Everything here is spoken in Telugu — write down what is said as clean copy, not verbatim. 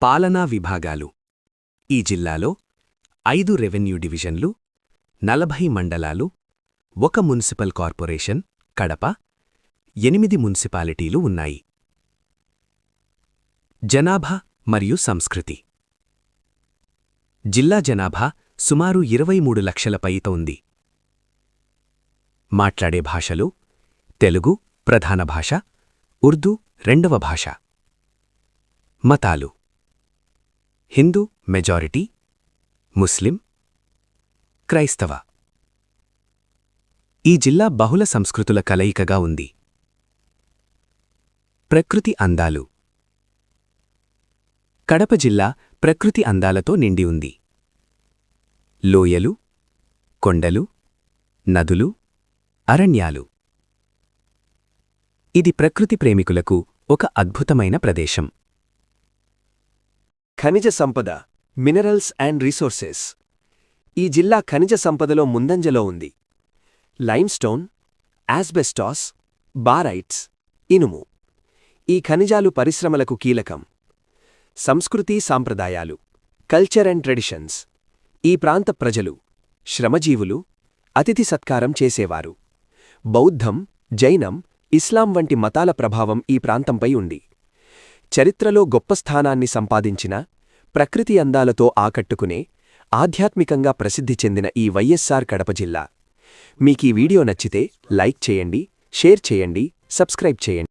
పాలనా విభాగాలు. ఈ జిల్లాలో 5 రెవెన్యూ డివిజన్లు, 40 మండలాలు, 1 మున్సిపల్ కార్పొరేషన్ కడప, 8 మున్సిపాలిటీలు ఉన్నాయి. జనాభా మరియు సంస్కృతి. జిల్లా జనాభా సుమారు 23 లక్షల పైత ఉంది. మాట్లాడే భాషలు: తెలుగు ప్రధాన భాష, ఉర్దూ రెండవ భాష. మతాలు: హిందూ మెజారిటీ, ముస్లిం, క్రైస్తవ. ఈ జిల్లా బహుళ సంస్కృతుల కలయికగా ఉంది. ప్రకృతి అందాలు. కడప జిల్లా ప్రకృతి అందాలతో నిండి ఉంది. లోయలు, కొండలు, నదులు, అరణ్యాలు. ఇది ప్రకృతి ప్రేమికులకు ఒక అద్భుతమైన ప్రదేశం. ఖనిజ సంపద, మినరల్స్ అండ్ రిసోర్సెస్. ఈ జిల్లా ఖనిజ సంపదలో ముందంజలో ఉంది. లైమ్స్టోన్, యాస్బెస్టాస్, బారైట్స్, ఇనుము. ఈ ఖనిజాలు పరిశ్రమలకు కీలకం. సంస్కృతి సాంప్రదాయాలు, కల్చర్ అండ్ ట్రెడిషన్స్. ఈ ప్రాంత ప్రజలు శ్రమజీవులు, అతిథి సత్కారం చేసేవారు. బౌద్ధం, జైనం, ఇస్లాం వంటి మతాల ప్రభావం ఈ ప్రాంతంపై ఉంది. చరిత్రలో గొప్ప స్థానాన్ని సంపాదించిన, ప్రకృతి అందాలతో ఆకట్టుకునే, ఆధ్యాత్మికంగా ప్రసిద్ధి చెందిన ఈ వైఎస్ఆర్ కడప జిల్లా. మీకీ వీడియో నచ్చితే లైక్ చేయండి, షేర్ చేయండి, సబ్స్క్రైబ్ చేయండి.